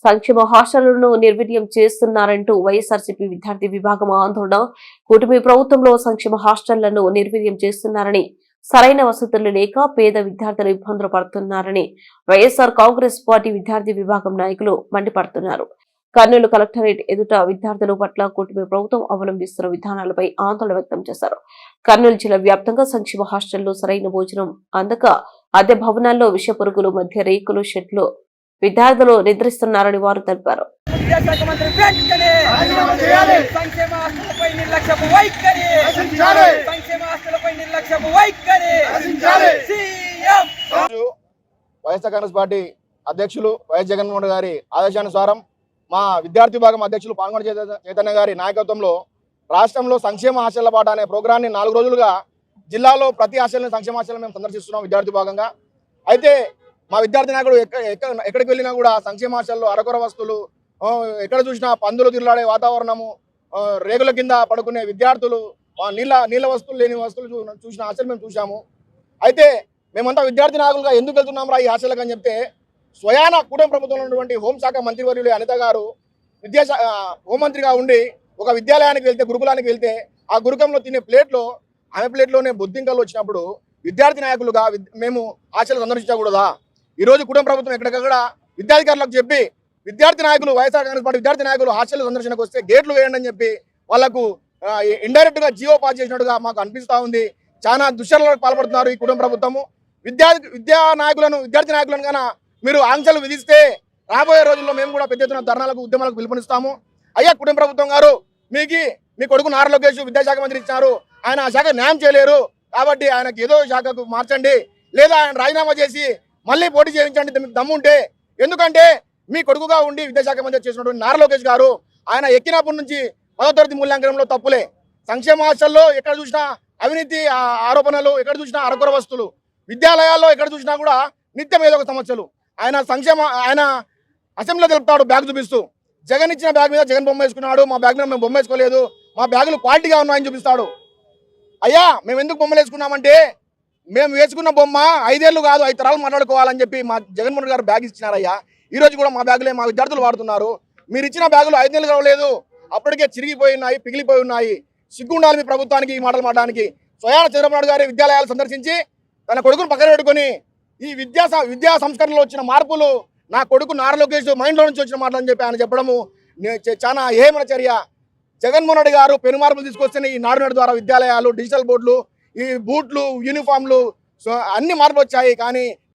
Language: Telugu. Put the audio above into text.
సంక్షేమ హాస్టళ్లను నిర్వీర్యం చేస్తున్నారంటూ వైఎస్ఆర్సీపీ విద్యార్థి విభాగం ఆందోళన. కూటమి ప్రభుత్వంలో సంక్షేమ హాస్టళ్లను నిర్వీర్యం చేస్తున్నారని, సరైన వసతులు లేక పేద విద్యార్థులు ఇబ్బందులు పడుతున్నారని వైఎస్ఆర్ కాంగ్రెస్ పార్టీ విద్యార్థి విభాగం నాయకులు మండిపడుతున్నారు. కర్నూలు కలెక్టరేట్ ఎదుట విద్యార్థుల పట్ల కూటమి ప్రభుత్వం అవలంబిస్తున్న విధానాలపై ఆందోళన వ్యక్తం చేశారు. కర్నూలు జిల్లా వ్యాప్తంగా సంక్షేమ హాస్టల్లో సరైన భోజనం అందక అద్దె భవనాల్లో విష పురుగుల మధ్య రేకులు, షెడ్లు విద్యార్థులు నిద్రిస్తున్నారని వారు తెలిపారు. వైఎస్ఆర్ కాంగ్రెస్ పార్టీ అధ్యక్షులు వైఎస్ జగన్మోహన్ గారి ఆదేశానుసారం మా విద్యార్థి విభాగం అధ్యక్షులు పాల్గొన చైతన్య గారి నాయకత్వంలో రాష్ట్రంలో సంక్షేమ హాస్టళ్ల పాట అనే ప్రోగ్రాన్ని 4 రోజులుగా జిల్లాలో ప్రతి హాస్టల్ని సంక్షేమ హాస్టల్ మేము సందర్శిస్తున్నాం విద్యార్థి భాగంగా. అయితే మా విద్యార్థి నాయకుడు ఎక్కడికి వెళ్ళినా కూడా సంక్షేమ హాస్టల్లో అరకొర వస్తువులు, ఎక్కడ చూసినా పందులు తిరలాడే వాతావరణము, రేగుల కింద పడుకునే విద్యార్థులు, నీళ్ళ వస్తువులు లేని వస్తువులు చూసిన హాస్టల్ మేము చూసాము. అయితే మేమంతా విద్యార్థి నాయకులుగా ఎందుకు వెళ్తున్నాం రా ఈ హాస్టల్కి అని చెప్తే, స్వయాన కూటమి ప్రభుత్వంలో ఉన్నటువంటి హోంశాఖ మంత్రివర్యులు అనిత గారు హోంమంత్రిగా ఉండి ఒక విద్యాలయానికి వెళ్తే, గురుకులానికి వెళ్తే ఆ గురుకులంలో తినే ప్లేట్లో ఆమె ప్లేట్లోనే బొద్దింకలు వచ్చినప్పుడు విద్యార్థి నాయకులుగా మేము హాస్టల్ సందర్శించకూడదా? ఈరోజు కూటమి ప్రభుత్వం ఎక్కడికక్కడ విద్యాధికారులకు చెప్పి విద్యార్థి నాయకులు, వైఎస్ఆర్ కాంగ్రెస్ పార్టీ విద్యార్థి నాయకులు హాస్టల్ సందర్శనకు వస్తే గేట్లు వేయండి అని చెప్పి వాళ్లకు ఇండైరెక్ట్ గా జియో పాస్ చేసినట్టుగా మాకు అనిపిస్తూ ఉంది. చాలా దుశ్చర్యలకు పాల్పడుతున్నారు ఈ కూటమి ప్రభుత్వము. విద్యార్థి నాయకులను కన్నా మీరు ఆంక్షలు విధిస్తే రాబోయే రోజుల్లో మేము కూడా పెద్ద ఎత్తున ధర్నాలకు, ఉద్యమాలకు పిలుపునిస్తాము. అయ్యా కూటమి ప్రభుత్వం గారు, మీ కొడుకు నారా లోకేష్ విద్యాశాఖ మంత్రి ఇచ్చారు, ఆయన ఆ శాఖ న్యాయం చేయలేరు కాబట్టి ఆయనకు ఏదో శాఖకు మార్చండి, లేదా ఆయన రాజీనామా చేసి మళ్ళీ పోటీ చేయించండి మీకు దమ్ముంటే. ఎందుకంటే మీ కొడుకుగా ఉండి విద్యాశాఖ మంత్రి చేసినటువంటి నారా లోకేష్ గారు ఆయన ఎక్కినప్పటి నుంచి 10వ తరగతి మూల్యాంకనంలో తప్పులే, సంక్షేమ హాస్టల్లో ఎక్కడ చూసినా అవినీతి ఆరోపణలు, ఎక్కడ చూసినా అరకొర వస్తువులు, విద్యాలయాల్లో ఎక్కడ చూసినా కూడా నిత్యం ఏదో ఒక సమస్యలు. ఆయన అసెంబ్లీలో తెలుపుతాడు బ్యాగ్ చూపిస్తూ, జగన్ ఇచ్చిన బ్యాగ్ మీద జగన్ బొమ్మ వేసుకున్నాడు, మా బ్యాగ్ మీద మేము బొమ్మ వేసుకోలేదు, మా బ్యాగులు క్వాలిటీగా ఉన్నాయని చూపిస్తాడు. అయ్యా మేము ఎందుకు బొమ్మలు వేసుకున్నామంటే, మేము వేసుకున్న బొమ్మ 5 ఏళ్ళు కాదు 5 తరాలు మాట్లాడుకోవాలని చెప్పి మా జగన్మోహన్ గారు బ్యాగ్ ఇచ్చినారయ్యా. ఈ రోజు కూడా మా బ్యాగులే మా విద్యార్థులు వాడుతున్నారు. మీరు ఇచ్చిన బ్యాగులు 5 నెలలు కావలేదు, అప్పటికే చిరిగిపోయి ఉన్నాయి, పిగిలిపోయి ఉన్నాయి. సిగ్గుండాలి మీ ప్రభుత్వానికి ఈ మాటలు మాట్లాడడానికి. స్వయాన చంద్రబాబు నాయుడు గారి విద్యాలయాలు సందర్శించి తన కొడుకును పక్కన పెట్టుకొని ఈ విద్యా సంస్కరణలో వచ్చిన మార్పులు నా కొడుకు నారా లోకేష్ మైండ్లో నుంచి వచ్చిన మాటలు అని చెప్పి ఆయన చెప్పడము చాలా ఏమన చర్య. జగన్మోహన్ రెడ్డి గారు పెను మార్పులు తీసుకొస్తే ఈ నాడు ద్వారా విద్యాలయాలు, డిజిటల్ బోర్డులు, ఈ బూట్లు, యూనిఫామ్లు, అన్ని మార్పులు వచ్చాయి. కానీ